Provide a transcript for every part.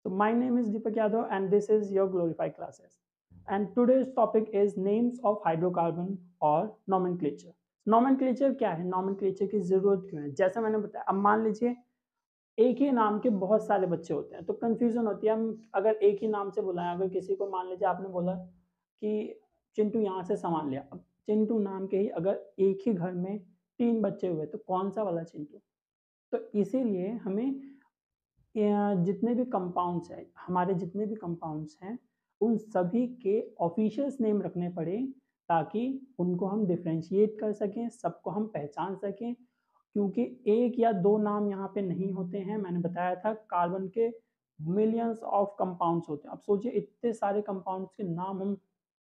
So my name is Deepak Yadav and this is your glorified classes. And today's topic is names of hydrocarbon or nomenclature. Nomenclature क्या है? Nomenclature की जरूरत क्यों है? जैसा मैंने बताया, अब मान लीजिए एक ही नाम के बहुत सारे बच्चे होते हैं तो कंफ्यूजन होती है। हम अगर एक ही नाम से बुलाएं, अगर किसी को मान लीजिए आपने बोला कि चिंटू यहाँ से सामान लिया, अब चिंटू नाम के ही अगर एक ही घर में 3 बच्चे हुए तो कौन सा वाला चिंटू? तो इसीलिए हमें जितने भी कंपाउंड्स हैं, हमारे जितने भी कंपाउंड्स हैं, उन सभी के ऑफिशियल्स नेम रखने पड़े ताकि उनको हम डिफ्रेंशिएट कर सकें, सबको हम पहचान सकें। क्योंकि एक या दो नाम यहाँ पे नहीं होते हैं। मैंने बताया था कार्बन के मिलियंस ऑफ कंपाउंड्स होते हैं। अब सोचिए इतने सारे कंपाउंड्स के नाम हम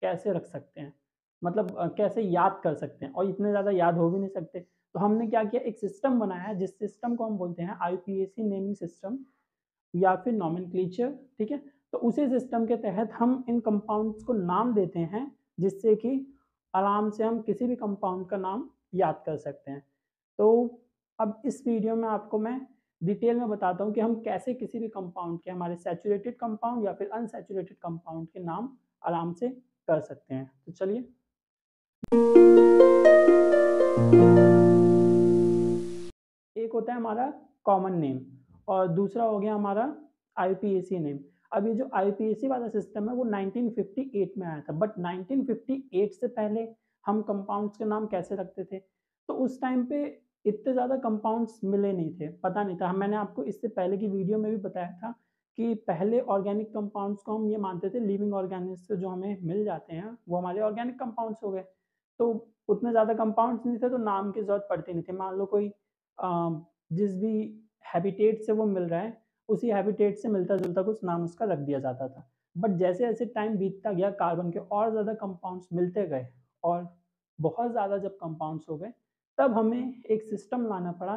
कैसे रख सकते हैं, मतलब कैसे याद कर सकते हैं, और इतने ज़्यादा याद हो भी नहीं सकते। तो हमने क्या किया, एक सिस्टम बनाया जिस सिस्टम को हम बोलते हैं IUPAC नेमिंग सिस्टम या फिर नॉमेनक्लेचर। ठीक है, तो उसी सिस्टम के तहत हम इन कंपाउंड्स को नाम देते हैं जिससे कि आराम से हम किसी भी कंपाउंड का नाम याद कर सकते हैं। तो अब इस वीडियो में आपको मैं डिटेल में बताता हूँ कि हम कैसे किसी भी कंपाउंड के, हमारे सैचुरेटेड कंपाउंड या फिर अनसैचुरेटेड कंपाउंड के नाम आराम से कर सकते हैं। तो चलिए, एक होता है हमारा कॉमन नेम और दूसरा हो गया हमारा IUPAC नेम। अब ये जो IUPAC वाला सिस्टम है वो 1958 में आया था, बट 1958 से पहले हम कंपाउंड्स के नाम कैसे रखते थे? तो उस टाइम पे इतने ज़्यादा कंपाउंड्स मिले नहीं थे, पता नहीं था। मैंने आपको इससे पहले की वीडियो में भी बताया था कि पहले ऑर्गेनिक कंपाउंड्स को हम ये मानते थे लिविंग ऑर्गेनिक्स जो हमें मिल जाते हैं वो हमारे ऑर्गेनिक कंपाउंड्स हो गए। तो उतने ज़्यादा कंपाउंड्स नहीं थे तो नाम की ज़रूरत पड़ती नहीं थी। मान लो कोई जिस भी हैबिटेट से वो मिल रहा है उसी हैबिटेट से मिलता जुलता कुछ नाम उसका रख दिया जाता था। बट जैसे जैसे टाइम बीतता गया कार्बन के और ज़्यादा कंपाउंड्स मिलते गए और बहुत ज़्यादा जब कंपाउंड्स हो गए तब हमें एक सिस्टम लाना पड़ा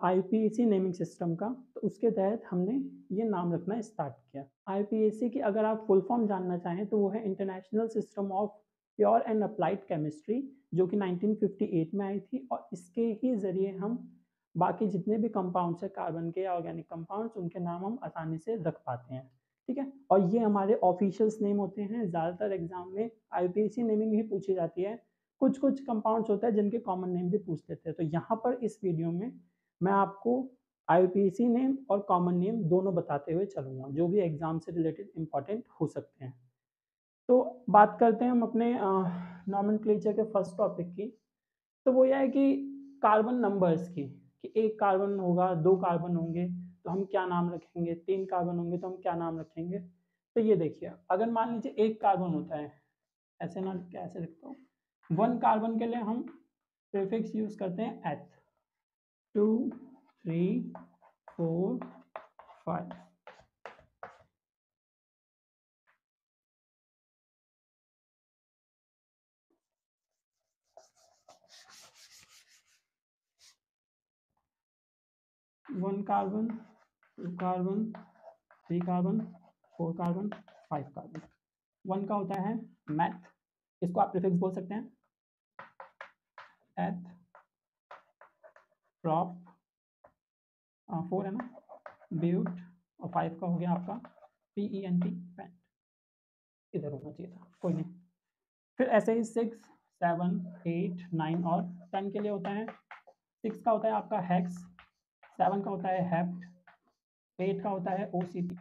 IUPAC नेमिंग सिस्टम का। तो उसके तहत हमने ये नाम रखना स्टार्ट किया। IUPAC की अगर आप फुल फॉर्म जानना चाहें तो वो है international system of pure and applied chemistry, जो कि 1958 में आई थी। और इसके ही ज़रिए हम बाकी जितने भी कंपाउंड्स हैं कार्बन के या ऑर्गेनिक कंपाउंड्स, उनके नाम हम आसानी से रख पाते हैं। ठीक है, और ये हमारे ऑफिशियल्स नेम होते हैं। ज़्यादातर एग्जाम में IUPAC नेमिंग ही पूछी जाती है। कुछ कुछ कंपाउंड्स होता है जिनके कॉमन नेम भी पूछ लेते हैं। तो यहाँ पर इस वीडियो में मैं आपको IUPAC नेम और कॉमन नेम दोनों बताते हुए चलूँगा जो भी एग्जाम से रिलेटेड इंपॉर्टेंट हो सकते हैं। तो बात करते हैं हम अपने नॉमेनक्लेचर के फर्स्ट टॉपिक की। तो वो यह है कि कार्बन नंबर्स की, कि एक कार्बन होगा, 2 कार्बन होंगे तो हम क्या नाम रखेंगे, 3 कार्बन होंगे तो हम क्या नाम रखेंगे। तो ये देखिए, अगर मान लीजिए एक कार्बन होता है, ऐसे ना कैसे लिखता हूँ, 1 कार्बन के लिए हम प्रीफिक्स यूज करते हैं एथ, 2 3 4 5। 1 carbon, 2 carbon, 3 carbon, 4 carbon, 5 carbon. 1 का होता है मैथ, इसको आप प्रीफिक्स बोल सकते हैं एथ, प्रॉप, 4 है ना, ब्यूट, और 5 का हो गया आपका PENT, पेंट। इधर होना चाहिए था, कोई नहीं। फिर ऐसे ही 6 7 8 9 और 10 के लिए होता है, 6 का होता है आपका हेक्स, 7 का होता है हेप्ट, 8 का होता है OCP,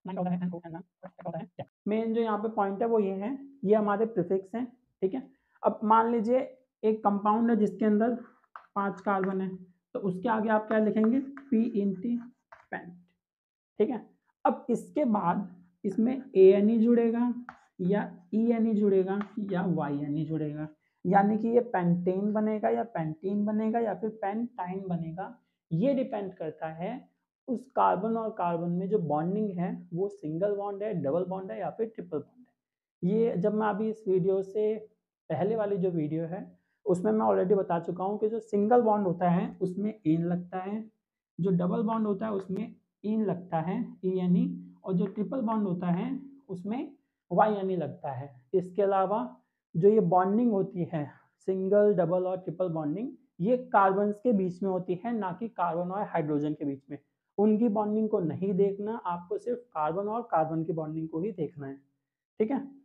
9 का होता है NO, and 10 का होता है। मेन जो यहाँ पे पॉइंट है वो ये है, ये हमारे प्रीफिक्स हैं। ठीक है, अब मान लीजिए एक कंपाउंड है जिसके अंदर 5 कार्बन है, तो उसके आगे आप क्या लिखेंगे, PENT, पेंट। ठीक है, अब इसके बाद इसमें ANE जुड़ेगा या ENE जुड़ेगा या YNE जुड़ेगा, यानी कि ये पेंटेन बनेगा या पेंटीन बनेगा या फिर पेंटाइन बनेगा। ये डिपेंड करता है उस कार्बन और कार्बन में जो बॉन्डिंग है वो सिंगल बॉन्ड है, डबल बॉन्ड है या फिर ट्रिपल बॉन्ड है। ये जब मैं अभी इस वीडियो से पहले वाली जो वीडियो है उसमें मैं ऑलरेडी बता चुका हूँ कि जो सिंगल बॉन्ड होता है उसमें एन लगता है, जो डबल बॉन्ड होता है उसमें इन लगता है ENE, और जो ट्रिपल बॉन्ड होता है उसमें YNE लगता है। इसके अलावा जो ये बॉन्डिंग होती है सिंगल, डबल और ट्रिपल बॉन्डिंग, ये कार्बन्स के बीच में होती है, ना कि कार्बन और हाइड्रोजन के बीच में। उनकी बॉन्डिंग को नहीं देखना, आपको सिर्फ कार्बन और कार्बन की बॉन्डिंग को ही देखना है, ठीक है?